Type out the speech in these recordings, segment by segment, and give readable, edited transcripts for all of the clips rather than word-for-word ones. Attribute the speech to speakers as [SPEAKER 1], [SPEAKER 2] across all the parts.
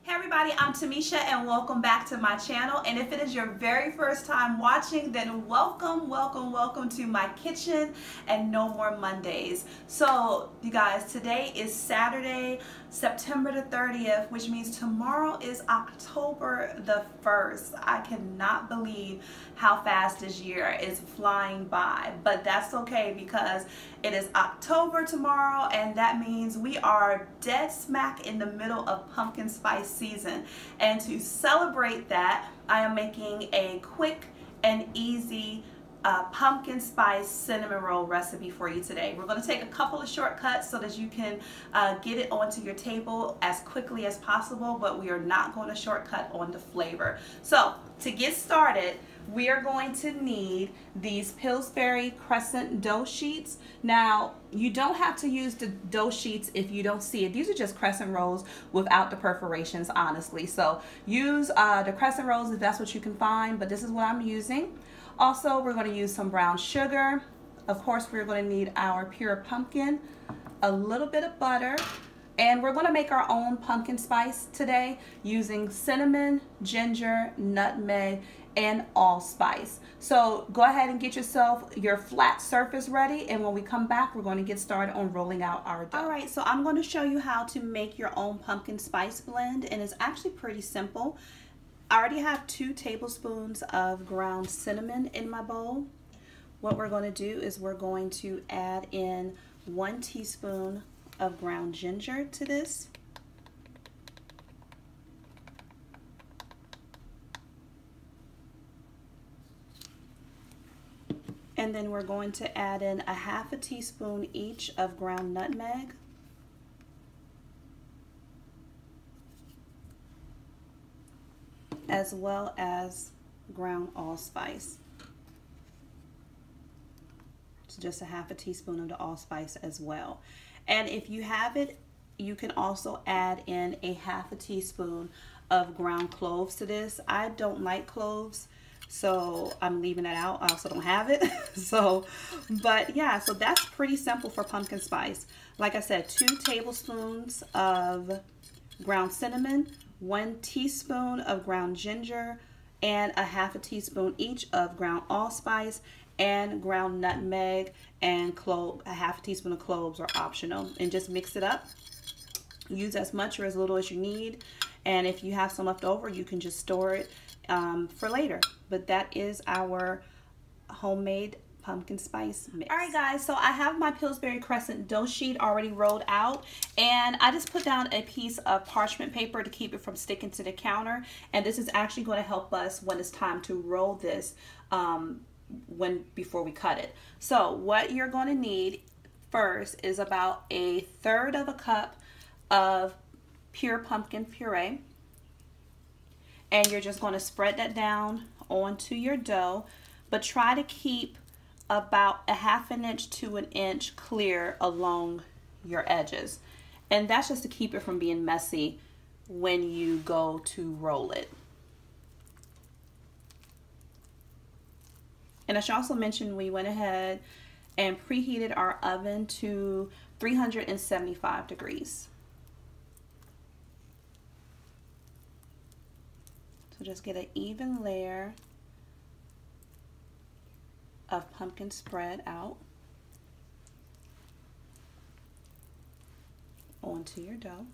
[SPEAKER 1] Hey everybody, I'm Tamisha and welcome back to my channel. And if it is your very first time watching, then welcome to my kitchen and No More Mondays. So you guys, today is Saturday, September the 30th, which means tomorrow is October the 1st. I cannot believe how fast this year is flying by, but that's okay because it is October tomorrow, and that means we are dead smack in the middle of pumpkin spice season. And to celebrate that, I am making a quick and easy pumpkin spice cinnamon roll recipe for you today. We're going to take a couple of shortcuts so that you can get it onto your table as quickly as possible, but we are not going to shortcut on the flavor. So to get started, we are going to need these Pillsbury crescent dough sheets. Now, you don't have to use the dough sheets if you don't see it. These are just crescent rolls without the perforations, honestly. So use the crescent rolls if that's what you can find, but this is what I'm using. Also, we're going to use some brown sugar. Of course, we're going to need our pure pumpkin, a little bit of butter, and we're going to make our own pumpkin spice today using cinnamon, ginger, nutmeg, and allspice. So go ahead and get yourself your flat surface ready, and when we come back, we're going to get started on rolling out our dough. All right, so I'm going to show you how to make your own pumpkin spice blend, and it's actually pretty simple. I already have 2 tablespoons of ground cinnamon in my bowl. What we're going to do is we're going to add in 1 teaspoon of ground ginger to this. And then we're going to add in 1/2 teaspoon each of ground nutmeg. As well as ground allspice. So just 1/2 teaspoon of the allspice as well. And if you have it, you can also add in 1/2 teaspoon of ground cloves to this. I don't like cloves, so I'm leaving that out. I also don't have it. But yeah, so that's pretty simple for pumpkin spice. Like I said, 2 tablespoons of ground cinnamon, 1 teaspoon of ground ginger, and 1/2 teaspoon each of ground allspice and ground nutmeg, and 1/2 teaspoon of cloves are optional. And just mix it up. Use as much or as little as you need, and if you have some left over, you can just store it for later. But that is our homemade pumpkin spice mix. All right guys, so I have my Pillsbury crescent dough sheet already rolled out, and I just put down a piece of parchment paper to keep it from sticking to the counter, and this is actually going to help us when it's time to roll this before we cut it. So what you're going to need first is about 1/3 cup of pure pumpkin puree, and you're just going to spread that down onto your dough, but try to keep about 1/2 inch to 1 inch clear along your edges, and that's just to keep it from being messy when you go to roll it. And I should also mention we went ahead and preheated our oven to 375 degrees. So just get an even layer of pumpkin spread out onto your dough.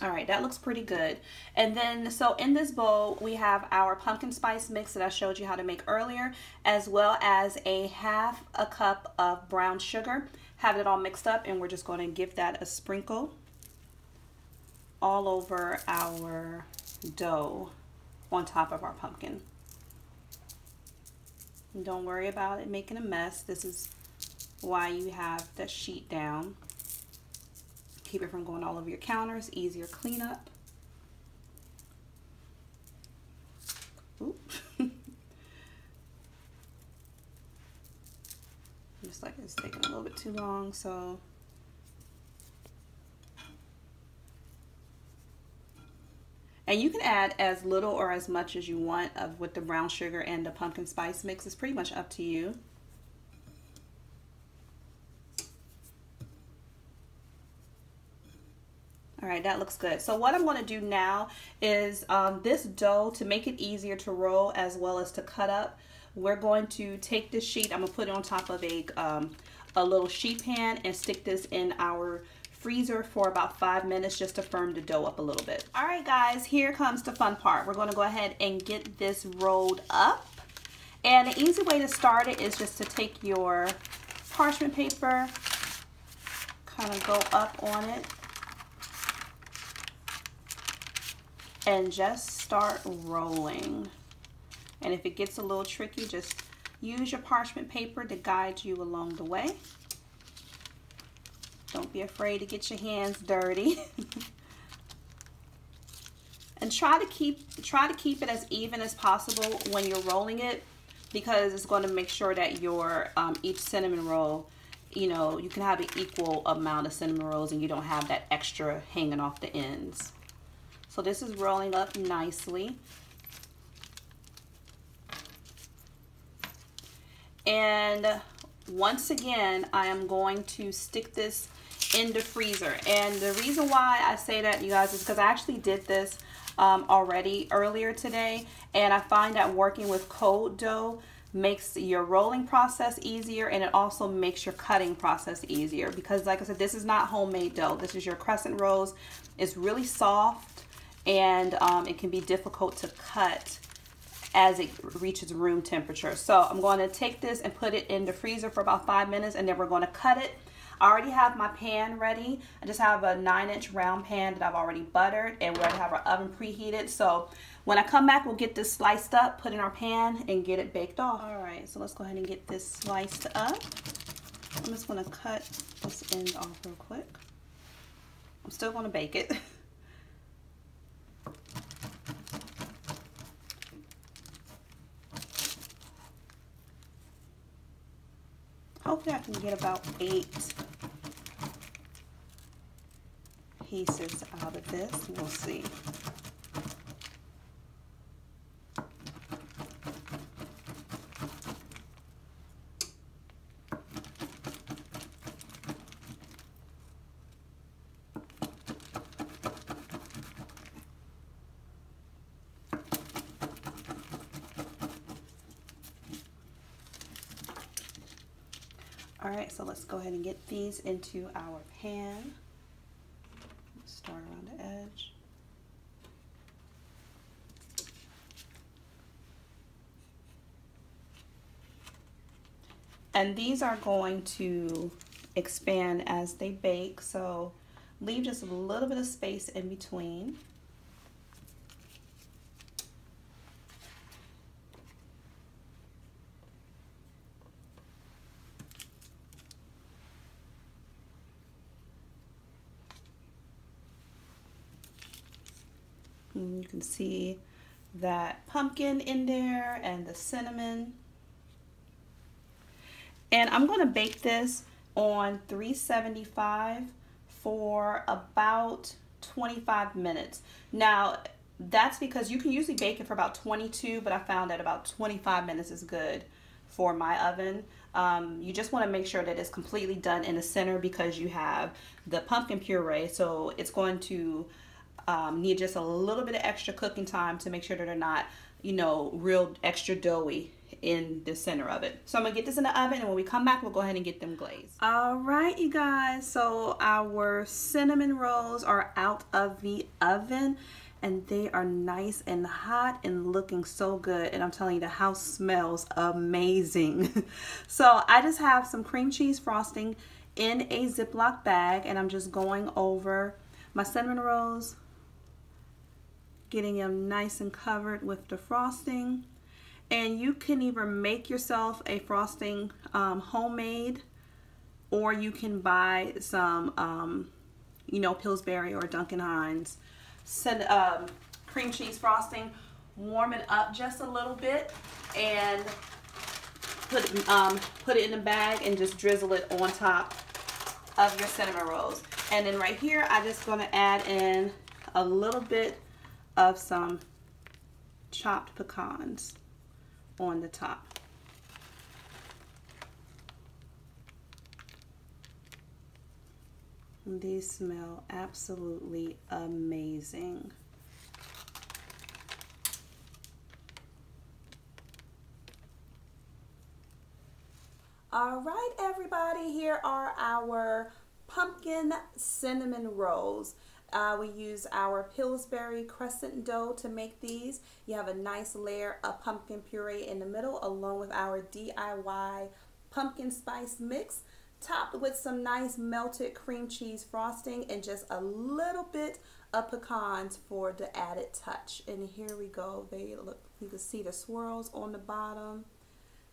[SPEAKER 1] All right, that looks pretty good. And then, so in this bowl, we have our pumpkin spice mix that I showed you how to make earlier, as well as 1/2 cup of brown sugar. Have it all mixed up, and we're just going to give that a sprinkle all over our dough on top of our pumpkin. And don't worry about it making a mess. This is why you have that sheet down. Keep it from going all over your counters, easier cleanup. Oops. Just like it's taking a little bit too long, so and you can add as little or as much as you want with the brown sugar and the pumpkin spice mix. It's pretty much up to you. All right, that looks good. So what I'm going to do now is this dough, to make it easier to roll as well as to cut up, we're going to take this sheet. I'm going to put it on top of a little sheet pan and stick this in our freezer for about 5 minutes just to firm the dough up a little bit. All right, guys, here comes the fun part. We're going to go ahead and get this rolled up. And the easy way to start it is just to take your parchment paper, kind of go up on it, and just start rolling. And if it gets a little tricky, just use your parchment paper to guide you along the way. Don't be afraid to get your hands dirty. And try to keep it as even as possible when you're rolling it, because it's going to make sure that your each cinnamon roll, you know, you can have an equal amount of cinnamon rolls and you don't have that extra hanging off the ends. So this is rolling up nicely. And once again, I am going to stick this in the freezer. And the reason why I say that, you guys, is because I actually did this already earlier today, and I find that working with cold dough makes your rolling process easier, and it also makes your cutting process easier, because like I said, this is not homemade dough. This is your crescent rolls. It's really soft, and it can be difficult to cut as it reaches room temperature. So I'm going to take this and put it in the freezer for about 5 minutes, and then we're going to cut it. I already have my pan ready. I just have a 9-inch round pan that I've already buttered, and we already have our oven preheated. So when I come back, we'll get this sliced up, put in our pan, and get it baked off. All right, so let's go ahead and get this sliced up. I'm just gonna cut this end off real quick. I'm still gonna bake it. Hopefully I can get about 8 pieces out of this. We'll see. All right, so let's go ahead and get these into our pan. Start around the edge. And these are going to expand as they bake, so leave just a little bit of space in between. And you can see that pumpkin in there and the cinnamon. And I'm going to bake this on 375 for about 25 minutes. Now, that's because you can usually bake it for about 22, but I found that about 25 minutes is good for my oven. You just want to make sure that it's completely done in the center, because you have the pumpkin puree, so it's going to need just a little bit of extra cooking time to make sure that they're not, you know, real extra doughy in the center of it. So I'm gonna get this in the oven, and when we come back, we'll go ahead and get them glazed. All right, you guys, so our cinnamon rolls are out of the oven, and they are nice and hot and looking so good. And I'm telling you, the house smells amazing. So I just have some cream cheese frosting in a Ziploc bag, and I'm just going over my cinnamon rolls, getting them nice and covered with the frosting. And you can either make yourself a frosting homemade, or you can buy some, you know, Pillsbury or Duncan Hines cream cheese frosting. Warm it up just a little bit and put it in a bag and just drizzle it on top of your cinnamon rolls. And then right here, I'm just going to add in a little bit of some chopped pecans on the top. These smell absolutely amazing. All right, everybody, here are our pumpkin cinnamon rolls. We use our Pillsbury crescent dough to make these. You have a nice layer of pumpkin puree in the middle, along with our DIY pumpkin spice mix, topped with some nice melted cream cheese frosting and just a little bit of pecans for the added touch. And here we go. They look, you can see the swirls on the bottom.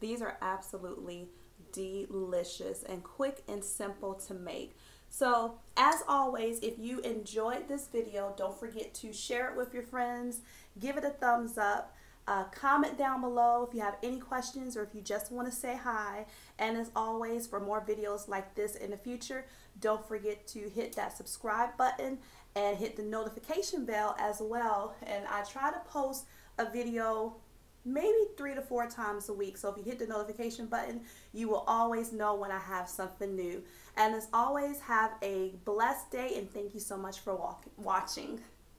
[SPEAKER 1] These are absolutely delicious and quick and simple to make. So as always, if you enjoyed this video, don't forget to share it with your friends, give it a thumbs up, comment down below if you have any questions or if you just want to say hi. And as always, for more videos like this in the future, don't forget to hit that subscribe button and hit the notification bell as well. And I try to post a video maybe 3 to 4 times a week. So if you hit the notification button, you will always know when I have something new. And as always, have a blessed day and thank you so much for watching.